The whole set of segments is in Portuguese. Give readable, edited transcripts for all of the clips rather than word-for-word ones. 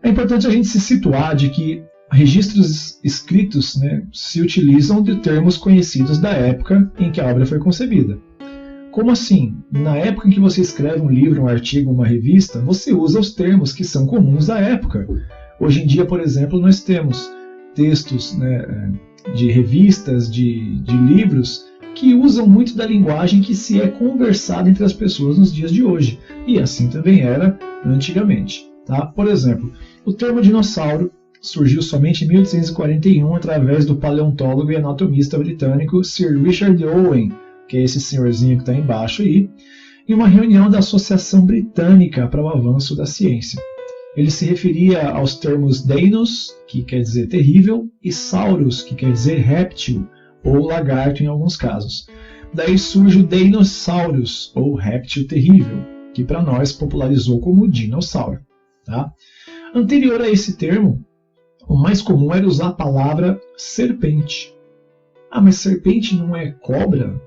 É importante a gente se situar de que registros escritos, né, se utilizam de termos conhecidos da época em que a obra foi concebida. Como assim? Na época em que você escreve um livro, um artigo, uma revista, você usa os termos que são comuns da época. Hoje em dia, por exemplo, nós temos textos, né, de revistas, de livros, que usam muito da linguagem que se é conversada entre as pessoas nos dias de hoje. E assim também era antigamente. Tá? Por exemplo, o termo dinossauro surgiu somente em 1841 através do paleontólogo e anatomista britânico Sir Richard Owen, que é esse senhorzinho que está embaixo aí, em uma reunião da Associação Britânica para o Avanço da Ciência. Ele se referia aos termos Deinos, que quer dizer terrível, e Saurus, que quer dizer réptil, ou lagarto em alguns casos. Daí surge o Deinosaurus, ou réptil terrível, que para nós popularizou como dinossauro. Tá? Anterior a esse termo, o mais comum era usar a palavra serpente. Ah, mas serpente não é cobra?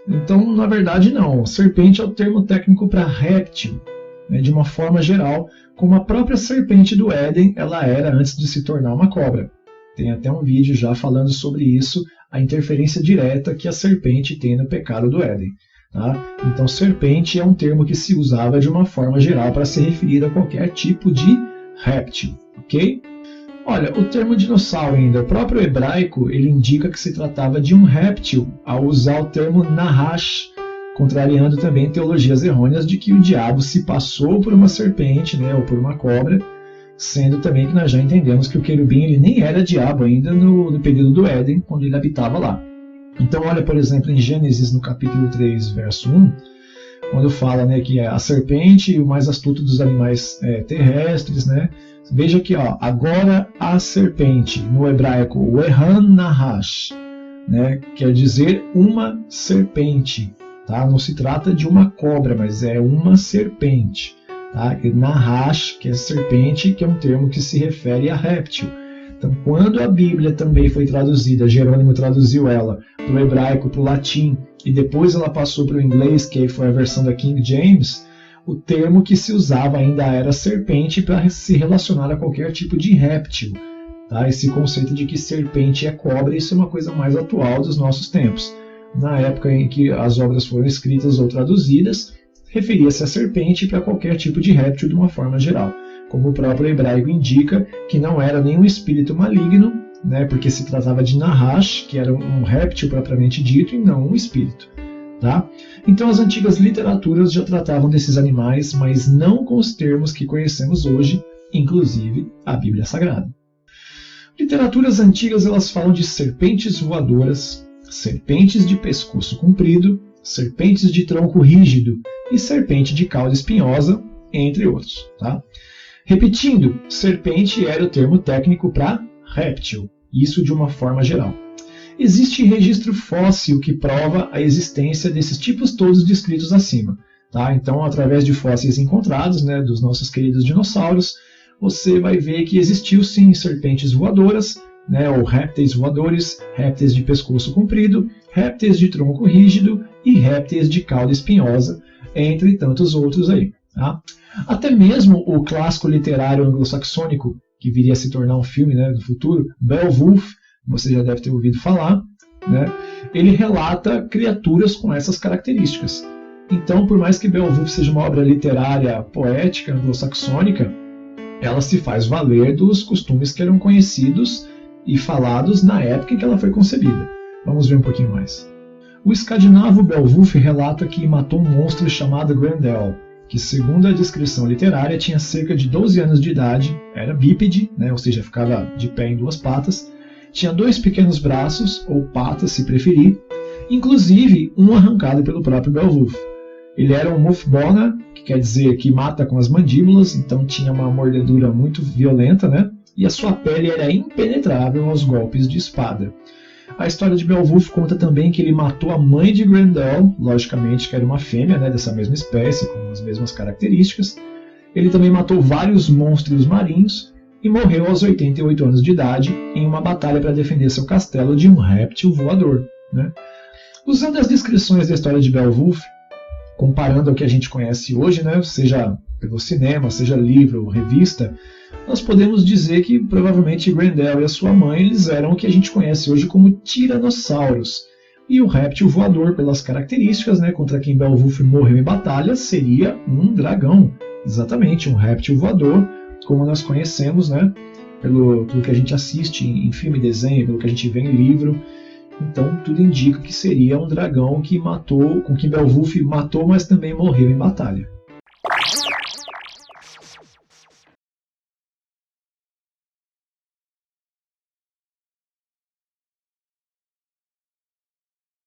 Então, na verdade, não. Serpente é o termo técnico para réptil, né, de uma forma geral, como a própria serpente do Éden ela era antes de se tornar uma cobra. Tem até um vídeo já falando sobre isso, a interferência direta que a serpente tem no pecado do Éden. Tá? Então, serpente é um termo que se usava de uma forma geral para se referir a qualquer tipo de réptil. Ok? Olha, o termo dinossauro ainda, o próprio hebraico, ele indica que se tratava de um réptil ao usar o termo nahash, contrariando também teologias errôneas de que o diabo se passou por uma serpente, né, ou por uma cobra, sendo também que nós já entendemos que o querubim ele nem era diabo ainda no período do Éden, quando ele habitava lá. Então olha, por exemplo, em Gênesis, no capítulo 3, verso 1, quando fala, né, que é a serpente, o mais astuto dos animais terrestres, né? Veja aqui, ó, agora a serpente, no hebraico, o Ehan Nahash, né, quer dizer uma serpente. Tá? Não se trata de uma cobra, mas é uma serpente. Tá? E Nahash, que é serpente, que é um termo que se refere a réptil. Então, quando a Bíblia também foi traduzida, Jerônimo traduziu ela para o hebraico, para o latim, e depois ela passou para o inglês, que foi a versão da King James, o termo que se usava ainda era serpente para se relacionar a qualquer tipo de réptil. Tá? Esse conceito de que serpente é cobra, isso é uma coisa mais atual dos nossos tempos. Na época em que as obras foram escritas ou traduzidas, referia-se a serpente para qualquer tipo de réptil de uma forma geral. Como o próprio hebraico indica, que não era nenhum espírito maligno, né, porque se tratava de Nahash, que era um réptil propriamente dito, e não um espírito. Tá? Então as antigas literaturas já tratavam desses animais, mas não com os termos que conhecemos hoje, inclusive a Bíblia Sagrada. Literaturas antigas elas falam de serpentes voadoras, serpentes de pescoço comprido, serpentes de tronco rígido e serpente de cauda espinhosa, entre outros. Tá? Repetindo, serpente era o termo técnico para réptil, isso de uma forma geral. Existe registro fóssil que prova a existência desses tipos todos descritos acima. Tá? Então, através de fósseis encontrados, né, dos nossos queridos dinossauros, você vai ver que existiu sim serpentes voadoras, né, ou répteis voadores, répteis de pescoço comprido, répteis de tronco rígido e répteis de cauda espinhosa, entre tantos outros aí. Tá? Até mesmo o clássico literário anglo-saxônico, que viria a se tornar um filme, né, no futuro, Beowulf, você já deve ter ouvido falar, né, ele relata criaturas com essas características. Então, por mais que Beowulf seja uma obra literária poética anglo-saxônica, ela se faz valer dos costumes que eram conhecidos e falados na época em que ela foi concebida. Vamos ver um pouquinho mais. O escandinavo Beowulf relata que matou um monstro chamado Grendel, que, segundo a descrição literária, tinha cerca de 12 anos de idade, era bípede, né, ou seja, ficava de pé em duas patas, tinha 2 pequenos braços, ou patas se preferir, inclusive um arrancado pelo próprio Beowulf. Ele era um Muthbona, que quer dizer que mata com as mandíbulas, então tinha uma mordedura muito violenta, né? E a sua pele era impenetrável aos golpes de espada. A história de Beowulf conta também que ele matou a mãe de Grendel, logicamente que era uma fêmea, né, dessa mesma espécie, com as mesmas características. Ele também matou vários monstros marinhos e morreu aos 88 anos de idade em uma batalha para defender seu castelo de um réptil voador. Né? Usando as descrições da história de Beowulf, comparando ao que a gente conhece hoje, né, seja pelo cinema, seja livro, revista, nós podemos dizer que provavelmente Grendel e a sua mãe eles eram o que a gente conhece hoje como tiranossauros. E o réptil voador, pelas características, né, contra quem Beowulf morreu em batalha, seria um dragão. Exatamente, um réptil voador, como nós conhecemos, né, pelo que a gente assiste em filme e desenho, pelo que a gente vê em livro. Então tudo indica que seria um dragão que matou, com quem Beowulf matou, mas também morreu em batalha.